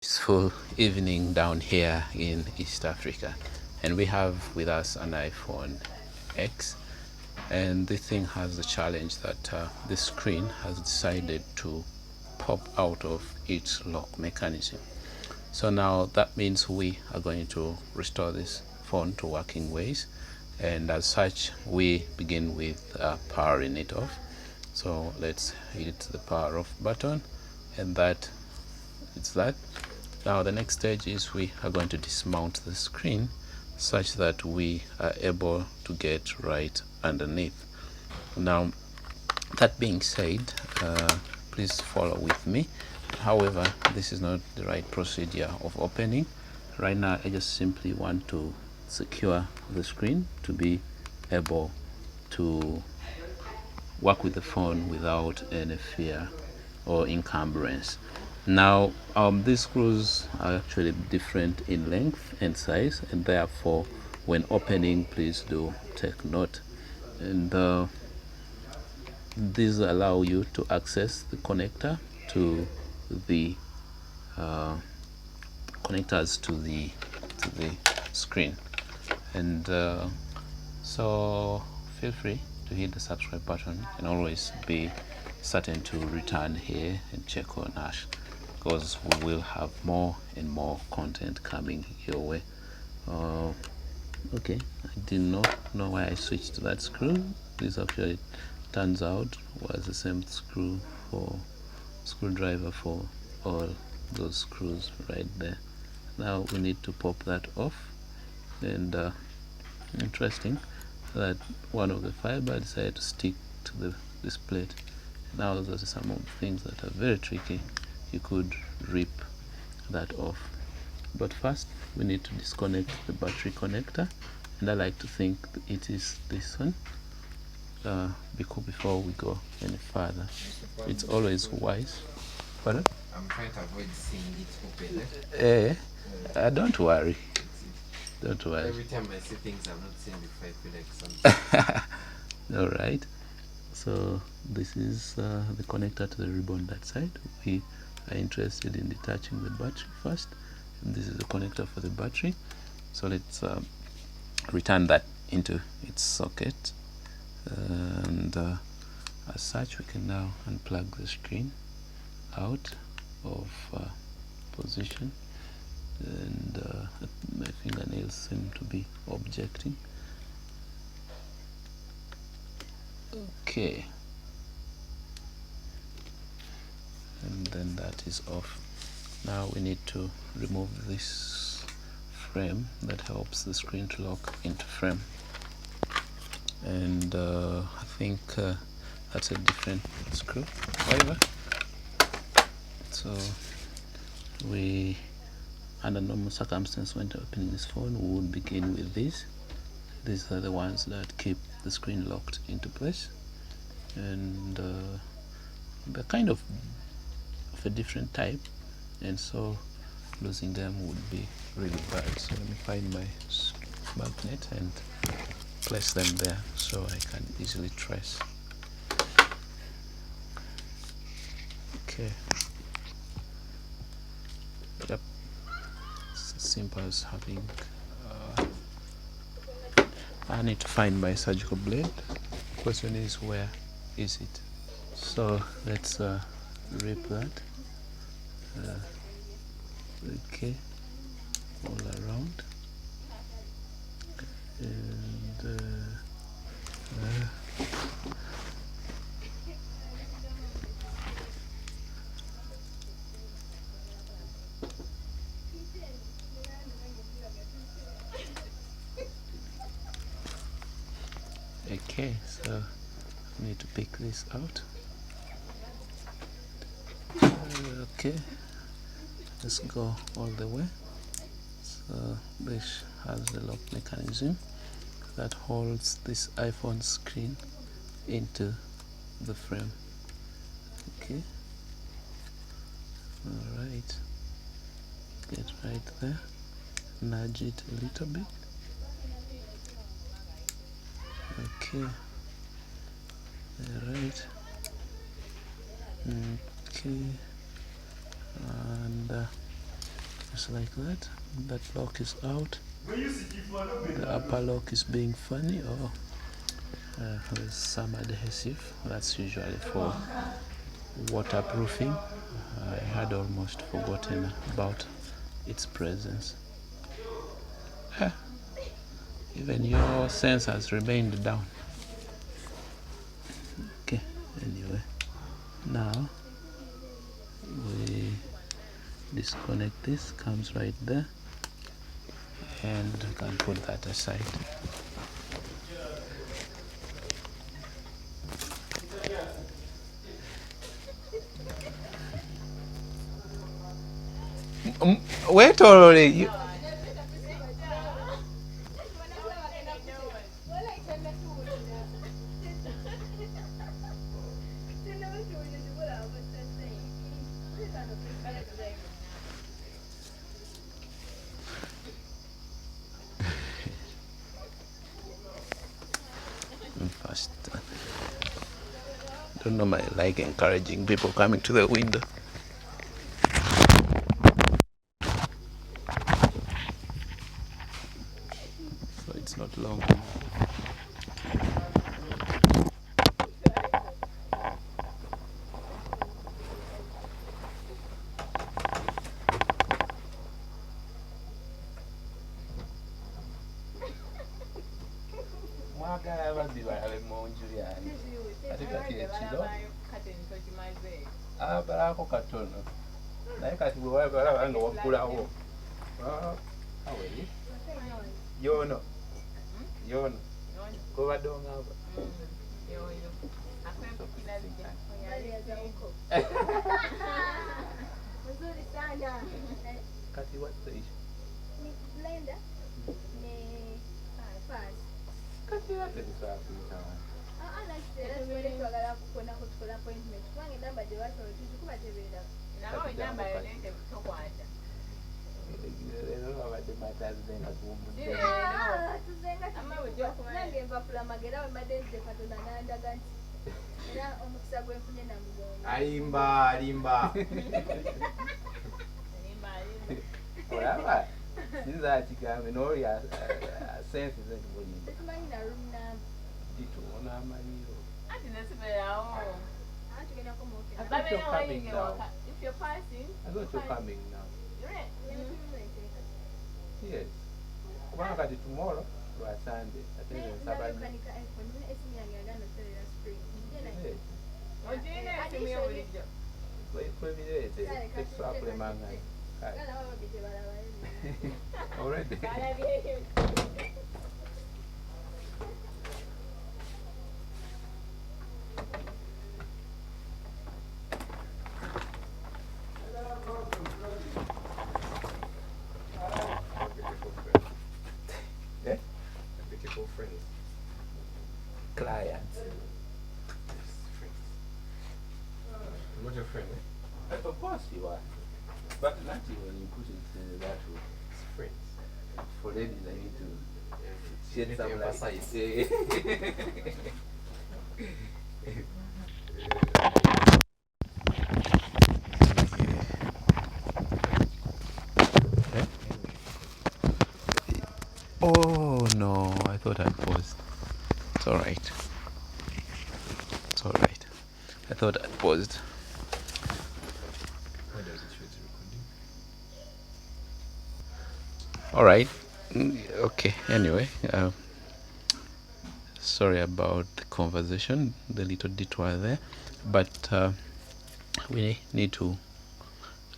Peaceful evening down here in East Africa, and we have with us an iPhone X, and this thing has the challenge that the screen has decided to pop out of its lock mechanism. So now that means we are going to restore this phone to working ways, and as such we begin with powering it off. So let's hit the power off button, and it's that. Now the next stage is we are going to dismount the screen such that we are able to get right underneath. Now that being said, please follow with me. However, this is not the right procedure of opening. Right now I just simply want to secure the screen to be able to work with the phone without any fear or encumbrance. Now these screws are actually different in length and size, and therefore when opening, please do take note. And these allow you to access the connector to the connectors to the screen. And so feel free to hit the subscribe button, and always be certain to return here and check on us, because we will have more and more content coming your way. Okay, I did not know why I switched to that screw. This actually turns out was the same screwdriver for all those screws right there. Now we need to pop that off, and interesting that one of the fiber decided to stick to this plate. Now those are some of the things that are very tricky. You could rip that off, but first we need to disconnect the battery connector, and I like to think it is this one. Before we go any further, it's always wise. Pardon? I'm trying to avoid seeing it open. Don't worry. Don't worry. Every time I see things I've not seen before, I feel like something. All right. So this is the connector to the ribbon that side. We are interested in detaching the battery first, and this is the connector for the battery. So let's return that into its socket, and as such we can now unplug the screen out of position, and my fingernails seem to be objecting. Okay, and then that is off. Now we need to remove this frame that helps the screen to lock into frame, and I think that's a different screw. However, so we, under normal circumstances, when opening this phone, we would begin with these. These are the ones that keep the screen locked into place, and they're kind of a different type, and so losing them would be really bad. So let me find my magnet and place them there so I can easily trace. Okay. Yep. It's as simple as having I need to find my surgical blade. The question is, where is it? So let's rip that. Okay, all around, and okay, so I need to pick this out. Okay, let's go all the way. So this has the lock mechanism that holds this iPhone screen into the frame. Okay, all right, get right there, nudge it a little bit. Okay, all right, okay, and just like that. That lock is out. The upper lock is being funny, or there's some adhesive. That's usually for waterproofing. I had almost forgotten about its presence. Even your sensors remained down. Okay, anyway, now we disconnect this, comes right there, and we can put that aside. Wait already. First, don't normally like encouraging people coming to the window. So it's not long. Abalako katono naye kati bwe walaba nga waggulawo aweri yono gobadde ongamba kati what's blender kati ate tusaakuyitawa alimba olaba sinza akigambe n'oli sensi zentubulimba tituona amaliro I thought you're coming now. If you're passing, I thought you're coming now. Yes. Kubanga kati tomorrow lwa Sunday ate nze nsaba kwebireete tekisobola kulemanga already. Clients. I'm not your friend, eh? Of course you are. But not when you put it that way. It's friends. For ladies, I need to You need shed to some emphasize. Oh no, I thought I paused. It's alright. It's alright. I thought I paused. Why does it show it's recording? Alright. Okay, anyway. Sorry about the conversation, the little detour there. But we need to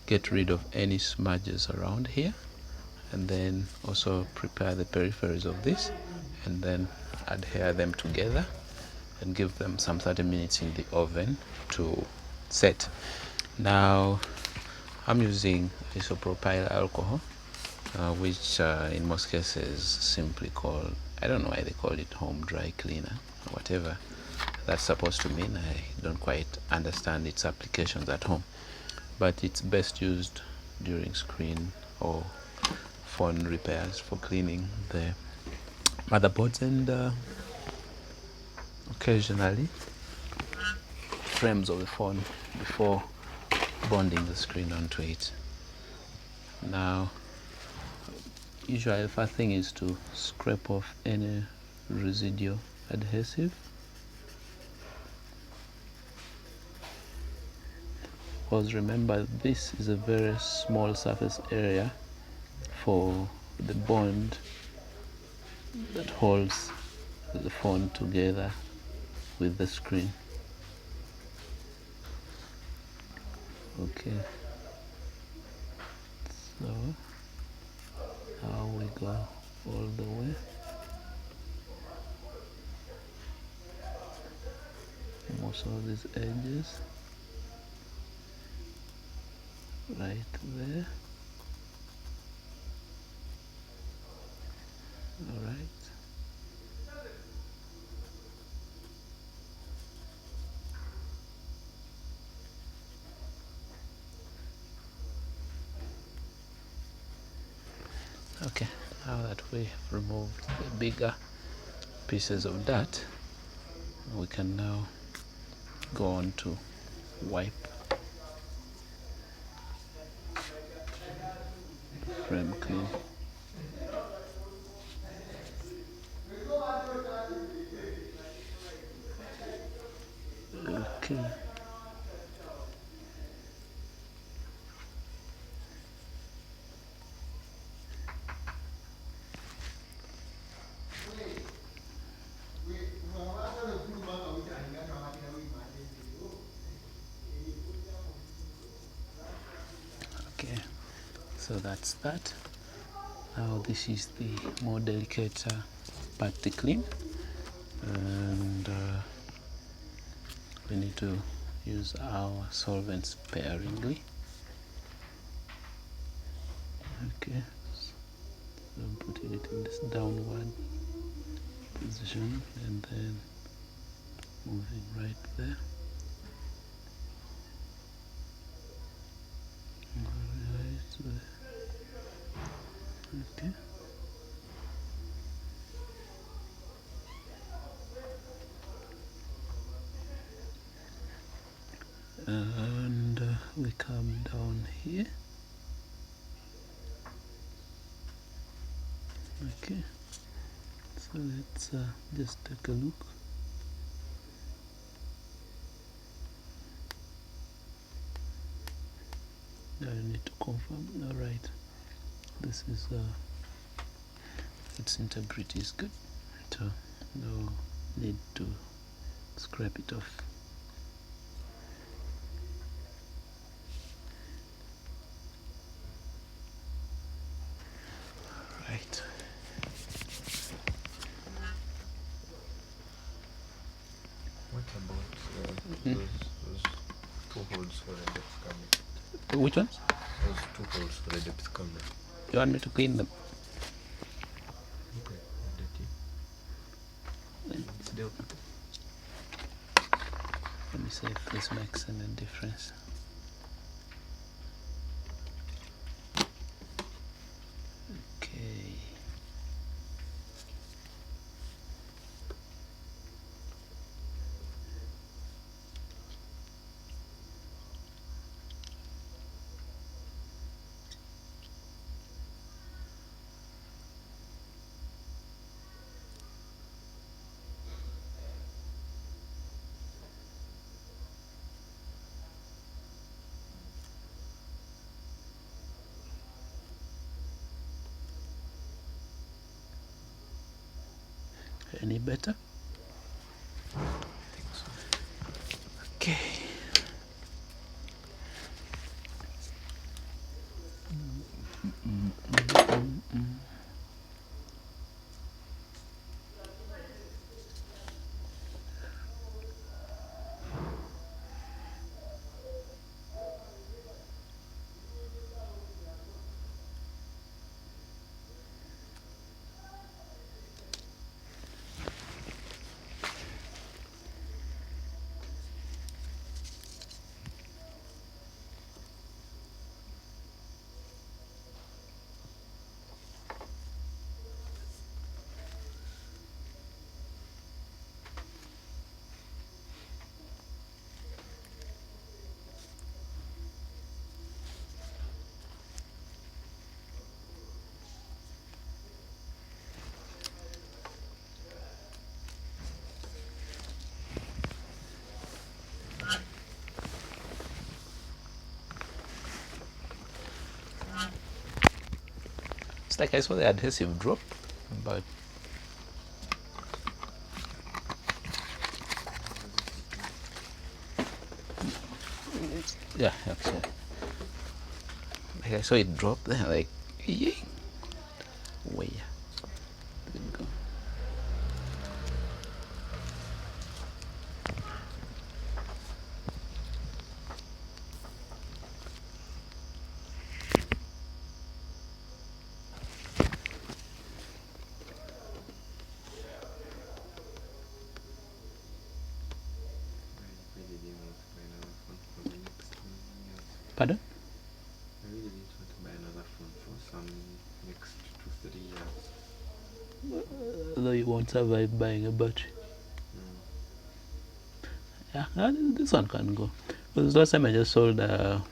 get rid of any smudges around here, and then also prepare the peripheries of this, and then adhere them together and give them some 30 minutes in the oven to set. Now I'm using isopropyl alcohol, which in most cases simply called, I don't know why they call it home dry cleaner or whatever that's supposed to mean. I don't quite understand its applications at home, but it's best used during screen or phone repairs for cleaning the motherboards and occasionally frames of the phone before bonding the screen onto it. Now, usually the first thing is to scrape off any residual adhesive. Because remember, this is a very small surface area for the bond that holds the phone together with the screen. Okay, so now we go all the way. Most of these edges right there. All right. Okay, now that we have removed the bigger pieces of dirt, we can now go on to wipe frame clean. Okay. Okay, so that's that. Now this is the more delicate part to clean, and we need to use our solvents sparingly. Okay, so I'm putting it in this downward position and then moving right there. Right there. Okay. And we come down here. Okay, so let's just take a look. I need to confirm. All right, this is its integrity is good, so no need to scrape it off. Right. What about those two holes for the depth camera? Which ones? Those two holes for the depth camera. You want me to clean them? Okay, it's there. Let me see if this makes any difference. Okay. Any better? I think so. Okay. It's like I saw the adhesive drop, but yeah, actually, like I saw it drop there, like, yay, where did it go? I really didn't want to buy another phone for the next 2 years. Pardon? I really didn't want to buy another phone for some next 2 3 years. Though you won't survive buying a battery. Mm. Yeah, this one can go. Because last time I just sold a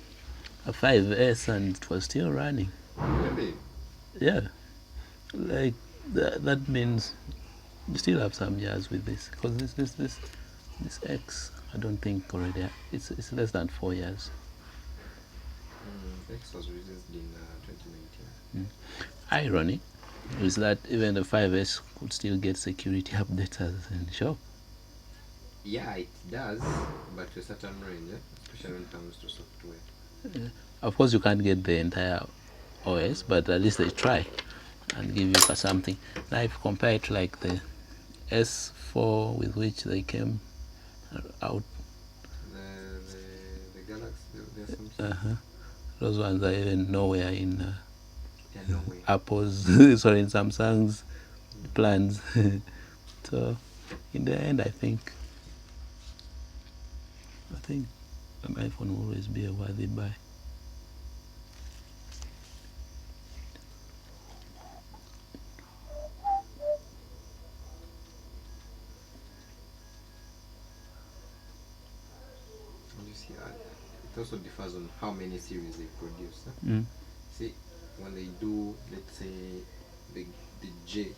5S and it was still running. Really? Yeah, like that means you still have some years with this. Because this X, I don't think already it's less than 4 years. X was released in 2019. Irony is that even the 5S could still get security updates as in shop. Yeah, it does, but to a certain range, especially when it comes to software. Of course, you can't get the entire OS, but at least they try and give you something. Now, if you compare it to like the S4 with which they came out, The Galaxy, there's some those ones are even nowhere in no way. Apple's, sorry, in Samsung's plans. So, in the end, I think an iPhone will always be a worthy buy. And you see, it also differs on how many series they produce. See, when they do, let's say, the J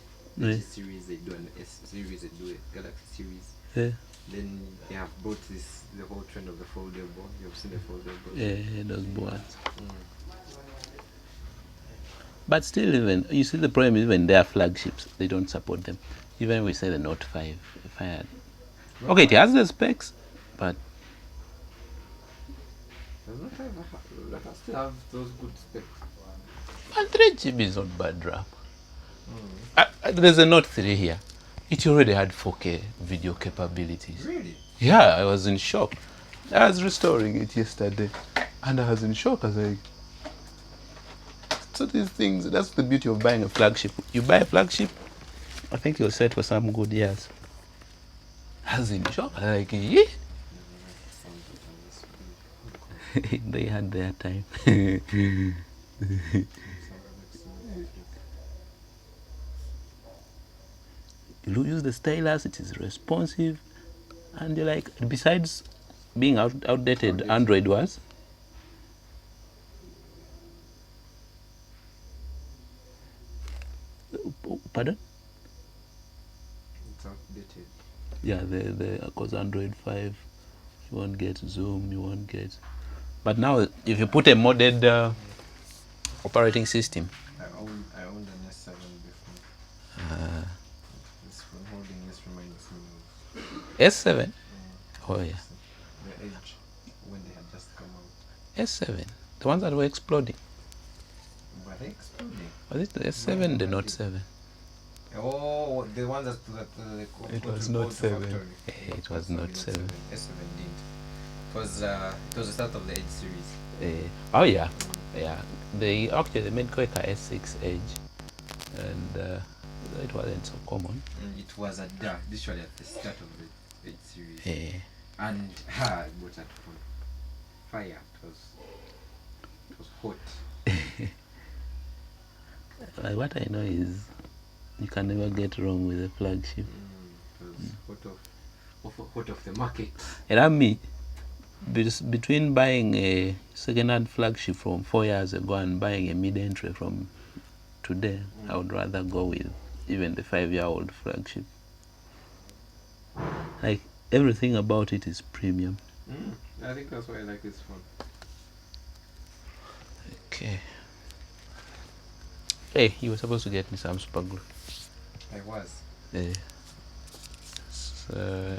series, they do an S series, they do a Galaxy series. Yeah. Then they have brought the whole trend of the foldable. You've seen the foldable. Yeah, those boards. But still, even you see the problem, even their flagships, they don't support them. Even we say the Note 5, if I had, okay, it has the specs, but Does not have still have those good specs. and 3 GB is not bad RAM. There's a Note 3 here. It already had 4K video capabilities. Really? Yeah, I was in shock. I was restoring it yesterday, and I was in shock. I was like, so these things, that's the beauty of buying a flagship. You buy a flagship, I think you're set for some good years. I was in shock. I was like, yeah. They had their time. You use the stylus, it is responsive, and you're like, besides being outdated, Android was. Pardon? It's outdated. Yeah, because Android 5, you won't get Zoom, you won't get. But now, if you put a modded operating system. I owned an S7 before. Holding this reminds me of S7? Oh, yeah. the Edge when they had just come out. S7? The ones that were exploding. Were they exploding? Was it the S7, the Note 7? Oh, the ones that It was Note 7. It was Note 7. S7 didn't. It was the start of the Edge series. Oh, yeah. Yeah. They made Quaker S6 Edge, and it wasn't so common. It was literally at the start of the Edge series. Yeah. And I bought that phone. Fire. It was hot. What I know is you can never get wrong with a flagship. It was hot off the market. And me, between buying a second-hand flagship from 4 years ago and buying a mid-entry from today, I would rather go with even the 5-year-old flagship. Like, everything about it is premium. I think that's why I like this phone. Okay. Hey, you were supposed to get me some super glue. I was. So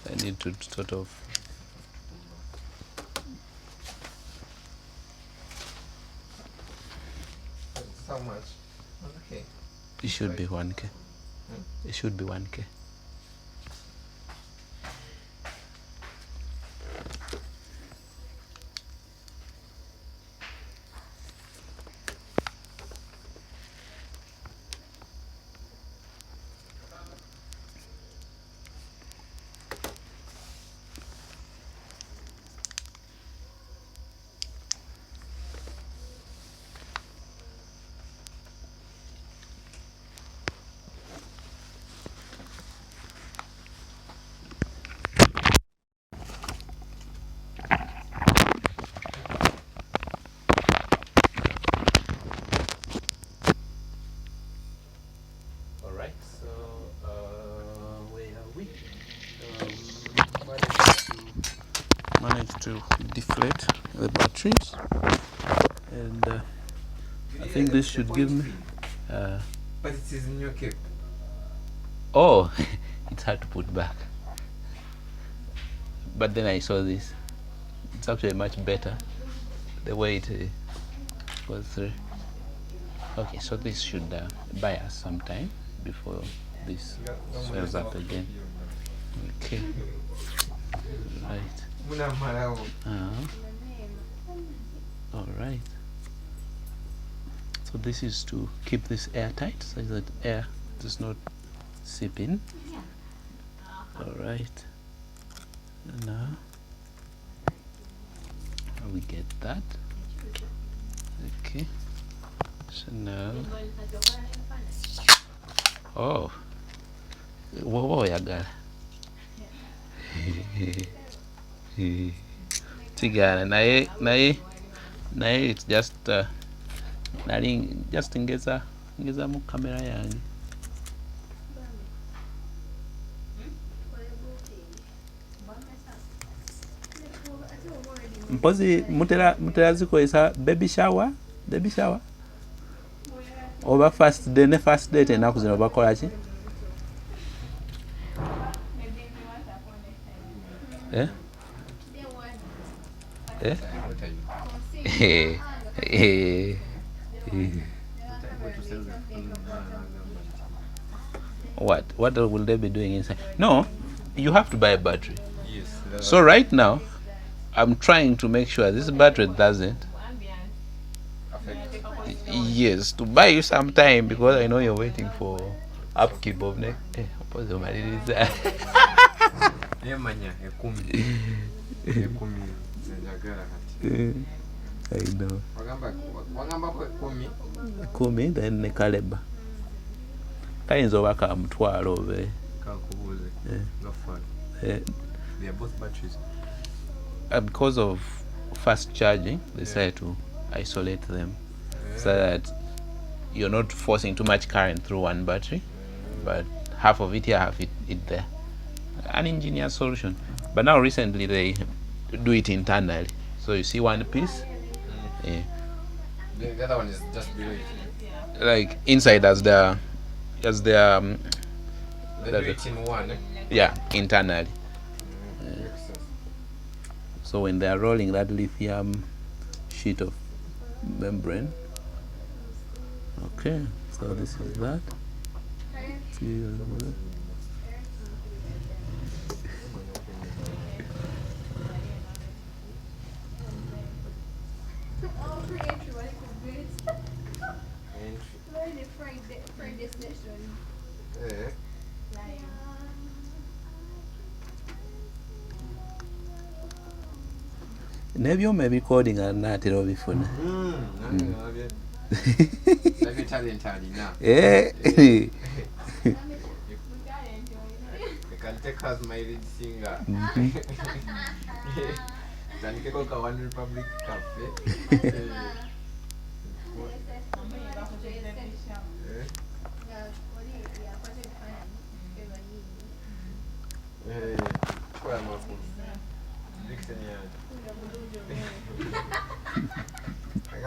I need to sort of. So much. Okay. It should be 1K. It should be 1K. Managed to deflate the batteries, and I think this should give me. But it is in your cape. Oh, it's hard to put back. But then I saw this. It's actually much better the way it goes through. Okay, so this should buy us some time before this swells up again. Okay. Right. All right. So this is to keep this airtight so that air does not seep in. All right. Now we get that. Okay. So now. Oh. Whoa, yaga. Tigana naye it's just nali just ngeza mu kamera yange. Mpozi mutera zikozesa baby shower oba first day ne first date enaku zino bakola ki? What will they be doing inside? No, you have to buy a battery. Yes. So right now, I'm trying to make sure this battery doesn't. Yes, to buy you some time because I know you're waiting for upkeep of neck. I know. Kumi then ne Kaleba. Kayinza oba ka mutwalo obe. They are both batteries. Because of fast charging, they decided to isolate them so that you're not forcing too much current through one battery, but half of it here, half it there. An engineer solution. But now recently they do it internally. So you see one piece. Yeah. The other one is just below it. Like inside as the they do it in one. Yeah, internally. So when they are rolling that lithium sheet of membrane. Okay, so this is that. Nebyoma ebikoodinga naatera obifuna. Can take us my lead singer. Can take us One Republic Cafe.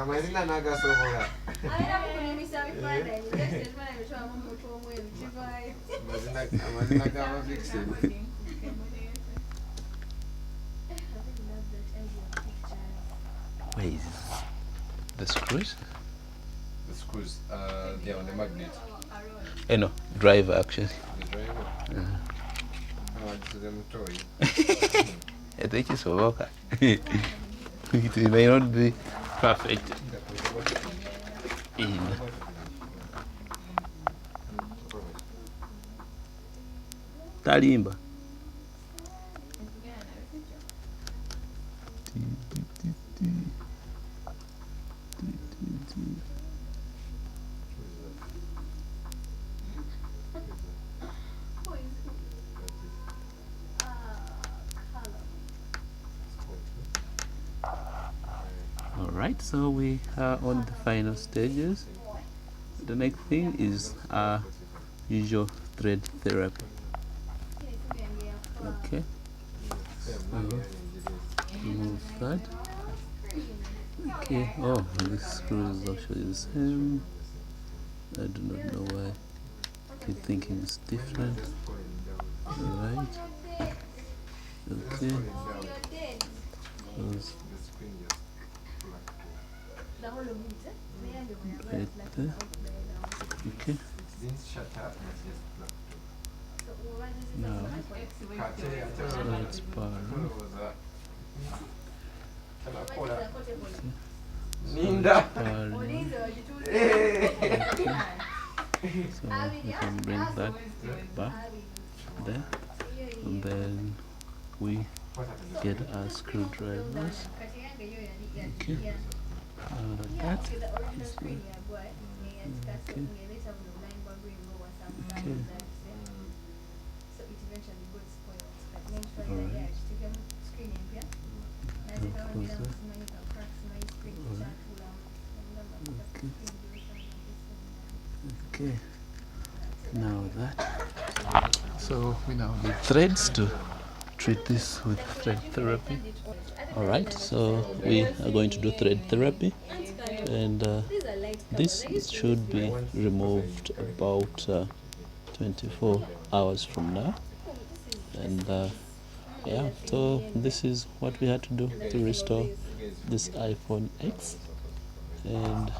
Amazina naga sobola. amazina g'amavixen. Where is the screws? The screws, they're on the magnet. No, driver actually. The driver. Oh, this is them toy. I think it's okay. It may not be perfect in. Talimba. Alright, so we are on the final stages. The next thing is our usual thread therapy. Okay, so remove that. Okay, oh, this screw is actually the same. I do not know why I keep thinking it's different. Alright, okay, close right there. Okay, now so let's power on. Ninda. So we can bring that back there, and then we get our screwdrivers. Okay, that is there. Okay. Okay. Alright. Close that. Alright. Okay. Okay. Now that. So we now need threads to treat this with thread therapy. Alright, so we are going to do thread therapy, and this should be removed about 24 hours from now. And yeah, so this is what we had to do to restore this iPhone X, and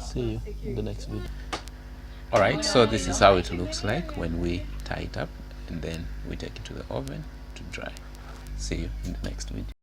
see you in the next video. Alright, so this is how it looks like when we tie it up, and then we take it to the oven to dry. See you in the next video.